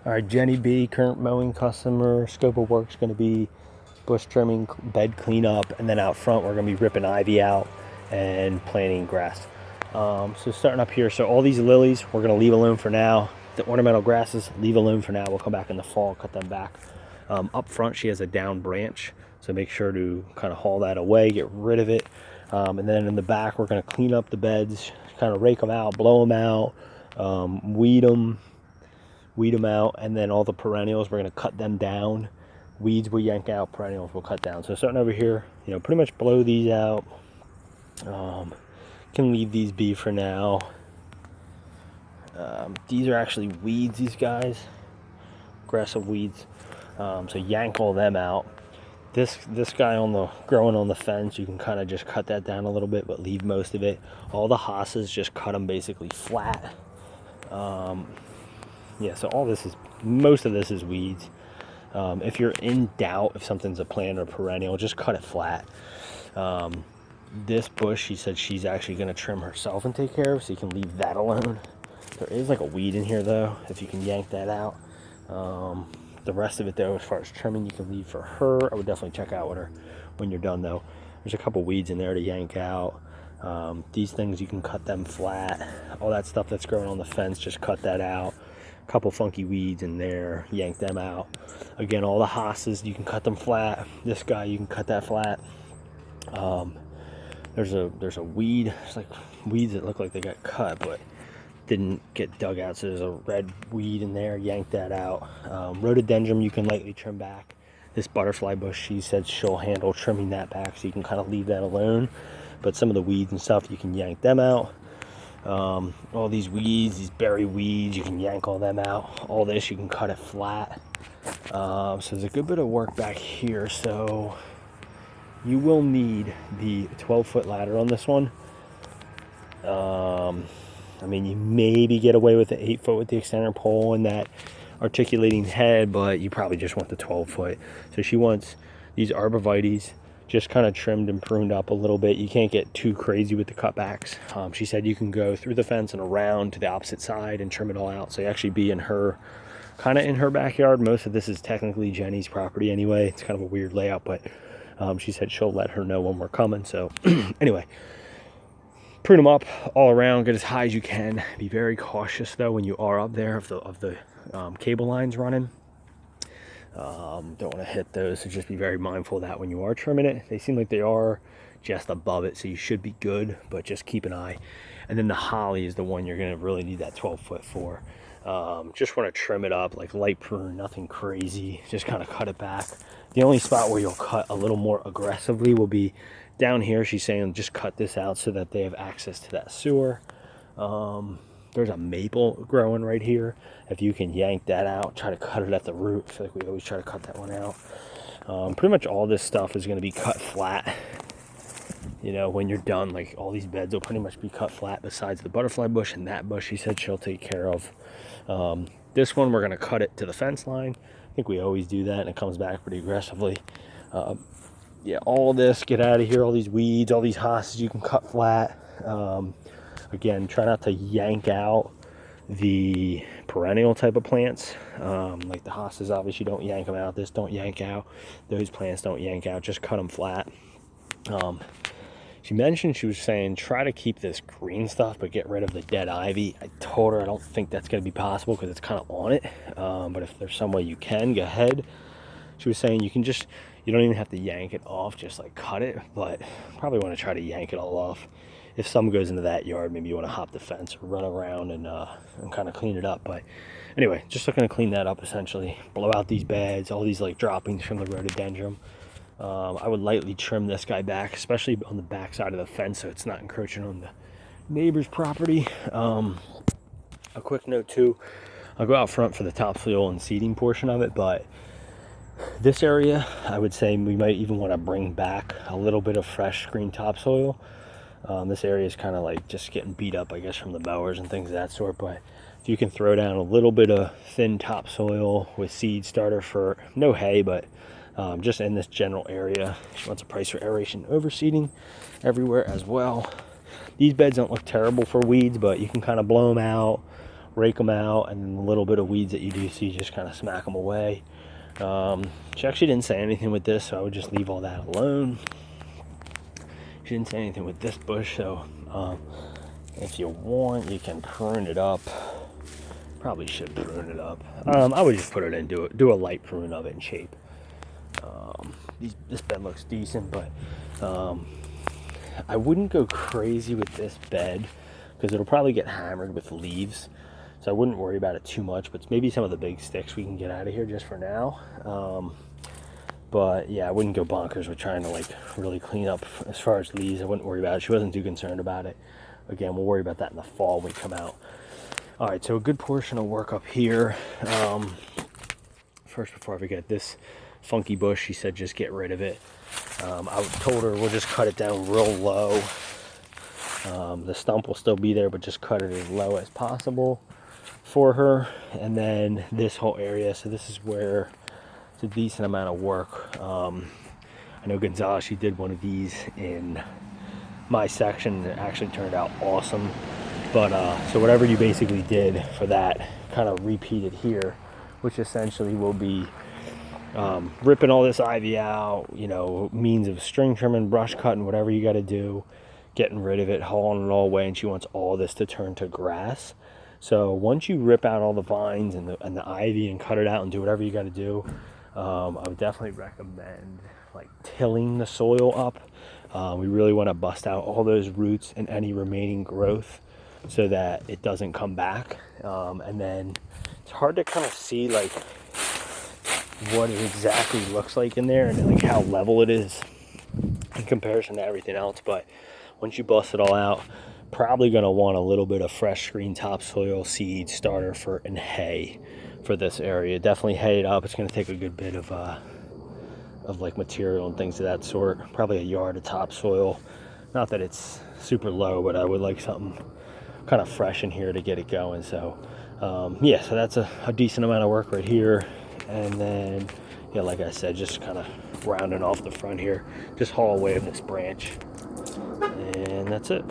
All right, Jennie B, current mowing customer. Scope of work is going to be bush trimming, bed cleanup, and then out front we're going to be ripping ivy out and planting grass. So starting up here, so all these lilies we're going to leave alone for now. The ornamental grasses, leave alone for now. We'll come back in the fall, cut them back. Up front, she has a down branch, so make sure to kind of haul that away, get rid of it. And then in the back, we're going to clean up the beds, kind of rake them out, blow them out, weed them out, and then all the perennials, we're going to cut them down. Weeds we'll yank out, perennials we'll cut down. So starting over here, pretty much blow these out. Can leave these be for now. These are actually weeds, these guys, aggressive weeds. So yank all them out. This guy growing on the fence, you can kind of just cut that down a little bit, but leave most of it. All the hosses, just cut them basically flat. Yeah, so most of this is weeds. If you're in doubt if something's a plant or perennial, just cut it flat. This bush, she said she's actually going to trim herself and take care of, so you can leave that alone. There is like a weed in here though, if you can yank that out. The rest of it though, as far as trimming, you can leave for her. I would definitely check out with her when you're done though. There's a couple weeds in there to yank out. These things, you can cut them flat. All that stuff that's growing on the fence, just cut that out. Couple funky weeds in there, yank them out. Again, all the hosses, you can cut them flat. This guy, you can cut that flat. There's a weed. It's like weeds that look like they got cut but didn't get dug out, so there's a red weed in there, yank that out. Rhododendron you can lightly trim back. This butterfly bush, she said she'll handle trimming that back, so you can kind of leave that alone. But some of the weeds and stuff, you can yank them out. All these weeds, these berry weeds, you can yank all them out. All this, you can cut it flat. So there's a good bit of work back here. So you will need the 12-foot ladder on this one. I mean, you maybe get away with the 8-foot with the extender pole and that articulating head, but you probably just want the 12-foot. So she wants these arborvitaes just kind of trimmed and pruned up a little bit. You can't get too crazy with the cutbacks. She said you can go through the fence and around to the opposite side and trim it all out. So you actually be in her backyard. Most of this is technically Jenny's property anyway. It's kind of a weird layout, but she said she'll let her know when we're coming. So anyway, prune them up all around, get as high as you can. Be very cautious though when you are up there of the cable lines running. Don't want to hit those, so just be very mindful of that when you are trimming it. They seem like they are just above it, so you should be good, but just keep an eye. And then the holly is the one you're going to really need that 12-foot for. Just want to trim it up, like light prune, nothing crazy, just kind of cut it back. The only spot where you'll cut a little more aggressively will be down here. She's saying just cut this out so that they have access to that sewer. There's a maple growing right here. If you can yank that out, try to cut it at the root. I feel like we always try to cut that one out. Pretty much all this stuff is going to be cut flat. When you're done, like all these beds will pretty much be cut flat besides the butterfly bush and that bush she said she'll take care of. This one, we're going to cut it to the fence line. I think we always do that, and it comes back pretty aggressively. Yeah, all this, get out of here. All these weeds, all these hosses, you can cut flat. Again, try not to yank out the perennial type of plants. Like the hosses, obviously don't yank them out. This don't yank out. Those plants don't yank out. Just cut them flat. She mentioned, she was saying, try to keep this green stuff, but get rid of the dead ivy. I told her I don't think that's going to be possible because it's kind of on it. But if there's some way you can, go ahead. She was saying you don't even have to yank it off, just like cut it, but probably want to try to yank it all off. If some goes into that yard, maybe you want to hop the fence or run around and kind of clean it up. But anyway, just looking to clean that up essentially. Blow out these beds, all these like droppings from the rhododendron. I would lightly trim this guy back, especially on the back side of the fence so it's not encroaching on the neighbor's property. A quick note too, I'll go out front for the topsoil and seeding portion of it, but this area, I would say we might even want to bring back a little bit of fresh green topsoil. This area is kind of like just getting beat up, I guess, from the mowers and things of that sort. But if you can throw down a little bit of thin topsoil with seed starter for no hay, but just in this general area. She wants a price for aeration overseeding everywhere as well. These beds don't look terrible for weeds, but you can kind of blow them out, rake them out, and then the little bit of weeds that you do see, just kind of smack them away. She actually didn't say anything with this, so I would just leave all that alone. She didn't say anything with this bush, so if you want, you can prune it up. Probably should prune it up. I would just put it in, do a light prune of it and shape. This bed looks decent, but I wouldn't go crazy with this bed because it'll probably get hammered with leaves. So I wouldn't worry about it too much, but maybe some of the big sticks we can get out of here just for now. But yeah, I wouldn't go bonkers with trying to like really clean up as far as leaves. I wouldn't worry about it. She wasn't too concerned about it. Again, we'll worry about that in the fall when we come out. All right, so a good portion of work up here. First, before I forget, this funky bush, she said just get rid of it. I told her we'll just cut it down real low. The stump will still be there, but just cut it as low as possible for her. And then this whole area, so this is where it's a decent amount of work. I know Gonzalez, she did one of these in my section. It actually turned out awesome. But so whatever you basically did for that, kind of repeated here, which essentially will be ripping all this ivy out, you know, means of string trimming, brush cutting, whatever you got to do, getting rid of it, hauling it all away. And she wants all this to turn to grass. So once you rip out all the vines and the ivy and cut it out and do whatever you got to do, I would definitely recommend like tilling the soil up. We really want to bust out all those roots and any remaining growth so that it doesn't come back. And then it's hard to kind of see like what it exactly looks like in there and like how level it is in comparison to everything else. But once you bust it all out, probably going to want a little bit of fresh green topsoil, seed, starter for and hay for this area. Definitely hay it up. It's going to take a good bit of like material and things of that sort. Probably a yard of topsoil. Not that it's super low, but I would like something kind of fresh in here to get it going. So yeah, so that's a decent amount of work right here. And then yeah, like I said, just kind of rounding off the front here, just haul away this branch, and that's it.